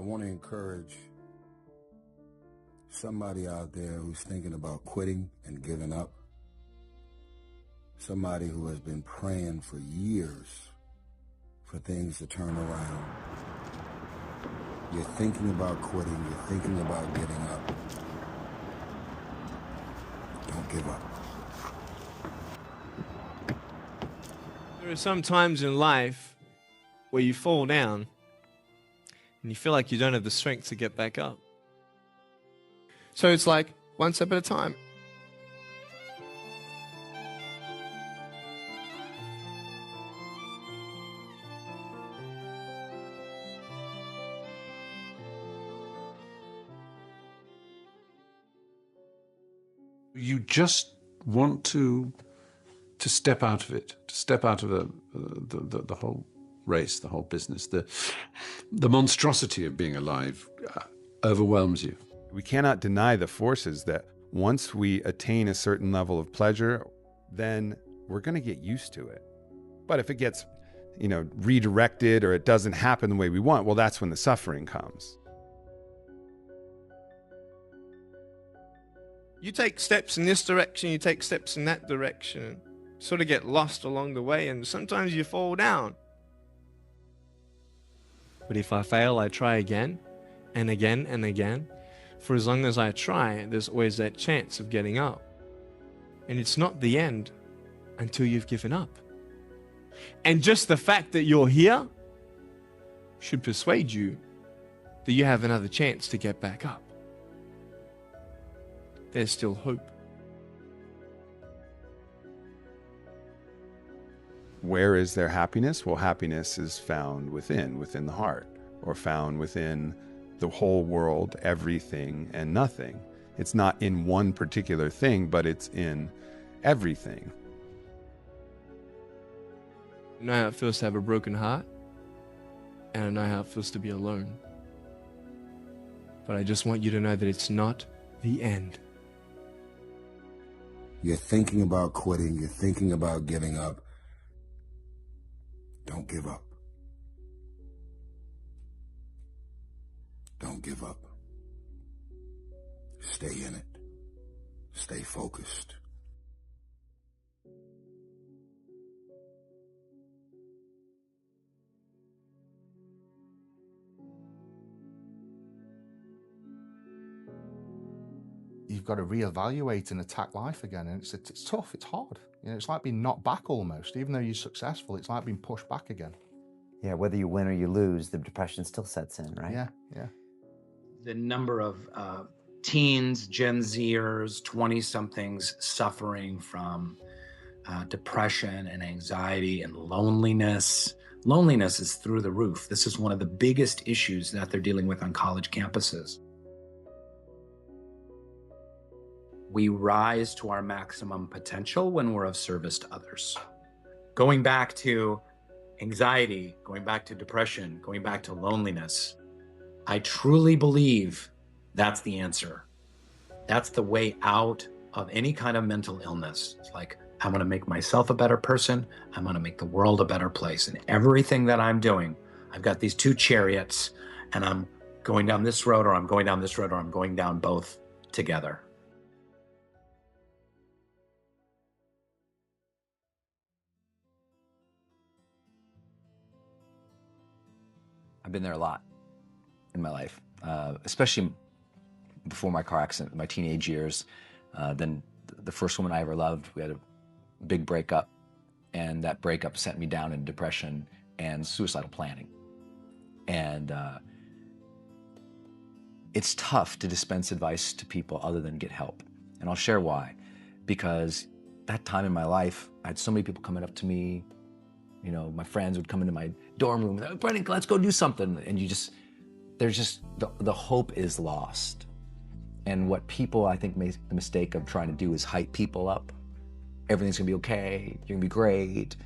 I want to encourage somebody out there who's thinking about quitting and giving up. Somebody who has been praying for years for things to turn around. You're thinking about quitting, you're thinking about giving up. Don't give up. There are some times in life where you fall down and you feel like you don't have the strength to get back up. So it's like one step at a time. You just want to step out of it, to step out of the whole race, the whole business. The monstrosity of being alive overwhelms you. We cannot deny the forces that once we attain a certain level of pleasure, then we're going to get used to it. But if it gets, redirected or it doesn't happen the way we want, well, that's when the suffering comes. You take steps in this direction, you take steps in that direction, sort of get lost along the way, and sometimes you fall down. But if I fail, I try again and again and again. For as long as I try, there's always that chance of getting up. And it's not the end until you've given up. And just the fact that you're here should persuade you that you have another chance to get back up. There's still hope. Where is there happiness? Well, happiness is found within the heart, or found within the whole world, everything and nothing. It's not in one particular thing, but it's in everything. I know how it feels to have a broken heart, and I know how it feels to be alone. But I just want you to know that it's not the end. You're thinking about quitting, you're thinking about giving up. Don't give up. Don't give up. Stay in it. Stay focused. You've got to reevaluate and attack life again, and it's tough, it's hard. It's like being knocked back almost. Even though you're successful, it's like being pushed back again. Yeah, whether you win or you lose, the depression still sets in, right? Yeah. The number of teens, Gen Zers, 20-somethings suffering from depression and anxiety and loneliness. Loneliness is through the roof. This is one of the biggest issues that they're dealing with on college campuses. We rise to our maximum potential when we're of service to others. Going back to anxiety, going back to depression, going back to loneliness, I truly believe that's the answer. That's the way out of any kind of mental illness. It's like, I'm gonna make myself a better person. I'm gonna make the world a better place. And everything that I'm doing, I've got these two chariots and I'm going down this road, or I'm going down this road, or I'm going down both together. I've been there a lot in my life, especially before my car accident, my teenage years. Then the first woman I ever loved, we had a big breakup, and that breakup sent me down in depression and suicidal planning. And it's tough to dispense advice to people other than get help. And I'll share why. Because that time in my life, I had so many people coming up to me. My friends would come into my dorm room, oh, Brendan, let's go do something. And the hope is lost. And what people, I think, make the mistake of trying to do is hype people up. Everything's gonna be okay, you're gonna be great.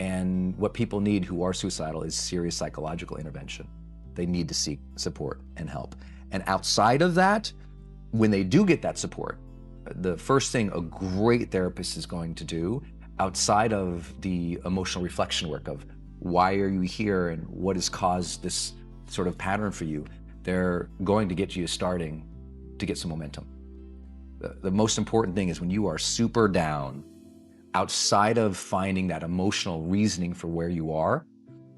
And what people need who are suicidal is serious psychological intervention. They need to seek support and help. And outside of that, when they do get that support, the first thing a great therapist is going to do, outside of the emotional reflection work of why are you here and what has caused this sort of pattern for you, They're going to get you starting to get some momentum. The most important thing is when you are super down, outside of finding that emotional reasoning for where you are,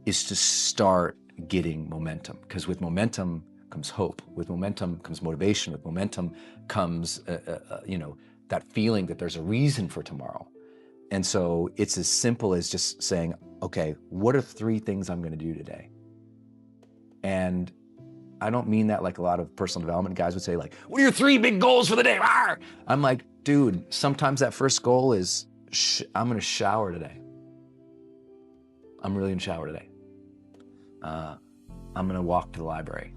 is to start getting momentum. Because with momentum comes hope. With momentum comes motivation. With momentum comes, that feeling that there's a reason for tomorrow. And so it's as simple as just saying, okay, what are 3 things I'm going to do today? And I don't mean that like a lot of personal development guys would say, like, what are your 3 big goals for the day? Arr! I'm like, dude, sometimes that first goal is, I'm going to shower today. I'm really going to shower today. I'm going to walk to the library.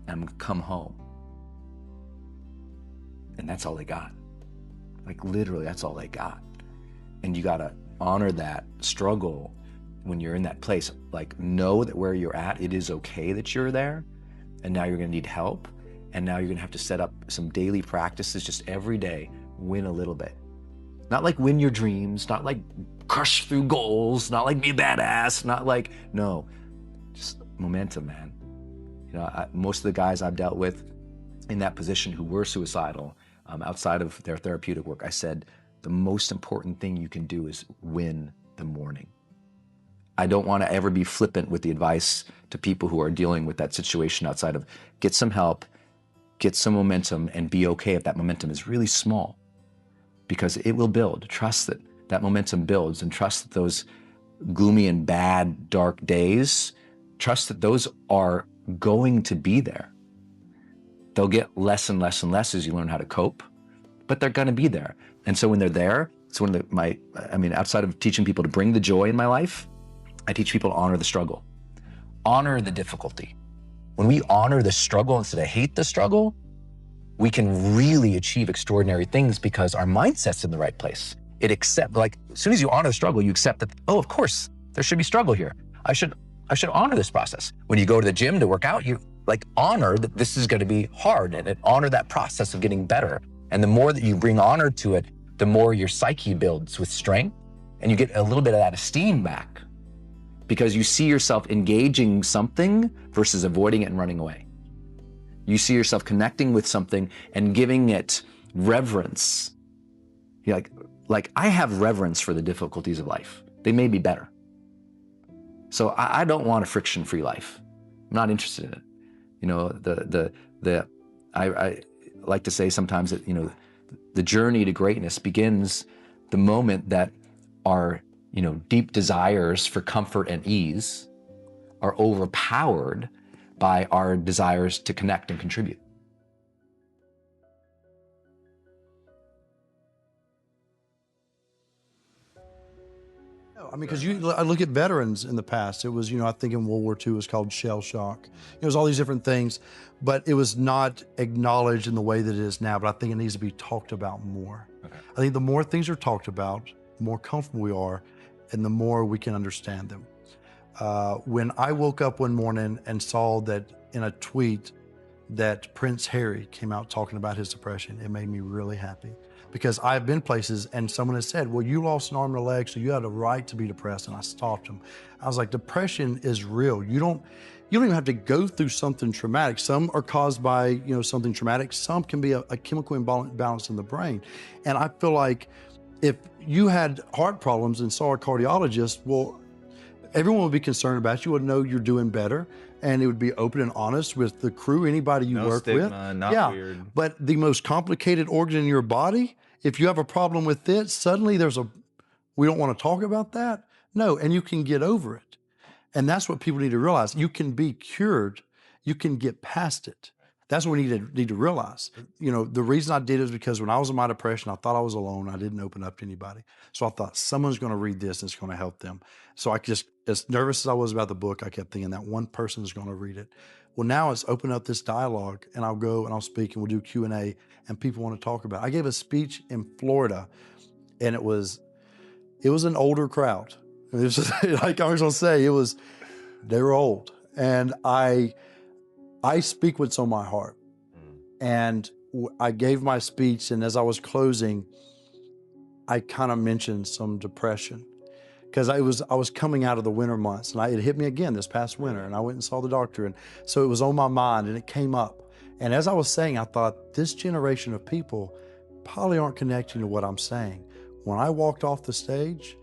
I'm going to come home. And that's all they got. Like literally, that's all they got. And you got to honor that struggle when you're in that place. Like, know that where you're at, it is okay that you're there. And now you're going to need help. And now you're going to have to set up some daily practices just every day, win a little bit. Not like win your dreams, not like crush through goals, not like be a badass, not like, no, just momentum, man. You know, most of the guys I've dealt with in that position who were suicidal, outside of their therapeutic work, I said, the most important thing you can do is win the morning. I don't want to ever be flippant with the advice to people who are dealing with that situation outside of get some help, get some momentum, and be okay if that momentum is really small, because it will build. Trust that that momentum builds, and trust that those gloomy and bad, dark days, trust that those are going to be there. They'll get less and less and less as you learn how to cope, but they're going to be there. And so when they're there, it's one of outside of teaching people to bring the joy in my life, I teach people to honor the struggle, honor the difficulty. When we honor the struggle instead of hate the struggle, we can really achieve extraordinary things because our mindset's in the right place. As soon as you honor the struggle, you accept that, oh, of course, there should be struggle here. I should honor this process. When you go to the gym to work out, you honor that this is going to be hard, and honor that process of getting better. And the more that you bring honor to it, the more your psyche builds with strength, and you get a little bit of that esteem back because you see yourself engaging something versus avoiding it and running away. You see yourself connecting with something and giving it reverence. You're like I have reverence for the difficulties of life. They may be better. So I don't want a friction-free life. I'm not interested in it. You know, I like to say sometimes that, you know, the journey to greatness begins the moment that our, you know, deep desires for comfort and ease are overpowered by our desires to connect and contribute. I mean, because I look at veterans in the past. It was, you know, I think in World War II it was called shell shock. It was all these different things, but it was not acknowledged in the way that it is now. But I think it needs to be talked about more. Okay. I think the more things are talked about, the more comfortable we are, and the more we can understand them. When I woke up one morning and saw that in a tweet that Prince Harry came out talking about his depression, it made me really happy. Because I've been places and someone has said, well, you lost an arm and a leg, so you had a right to be depressed. And I stopped them. I was like, depression is real. You don't even have to go through something traumatic. Some are caused by, you know, something traumatic. Some can be a chemical imbalance in the brain. And I feel like if you had heart problems and saw a cardiologist, well, everyone would be concerned about you, would know you're doing better, and it would be open and honest with the crew, anybody you work with. Not weird. But the most complicated organ in your body, if you have a problem with it, suddenly we don't want to talk about that. No, and you can get over it. And that's what people need to realize. You can be cured. You can get past it. That's what we need to realize. You know, the reason I did it is because when I was in my depression, I thought I was alone. I didn't open up to anybody. So I thought someone's going to read this and it's going to help them. So I just, as nervous as I was about the book, I kept thinking that one person is going to read it. Well, now it's open up this dialogue, and I'll go and I'll speak and we'll do Q&A, and people want to talk about it. I gave a speech in Florida, and it was an older crowd. It was just, like I was going to say, they were old. And I speak what's on my heart. And I gave my speech, and as I was closing, I kind of mentioned some depression. because I was coming out of the winter months, and it hit me again this past winter, and I went and saw the doctor, and so it was on my mind, and it came up. And as I was saying, I thought, this generation of people probably aren't connecting to what I'm saying. When I walked off the stage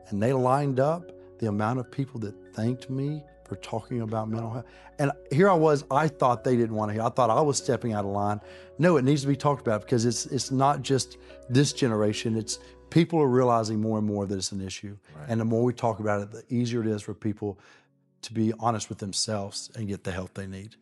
and they lined up, the amount of people that thanked me for talking about mental health. And here I was, I thought they didn't want to hear. I thought I was stepping out of line. No, it needs to be talked about, because it's not just this generation. It's people are realizing more and more that it's an issue. Right. And the more we talk about it, the easier it is for people to be honest with themselves and get the help they need.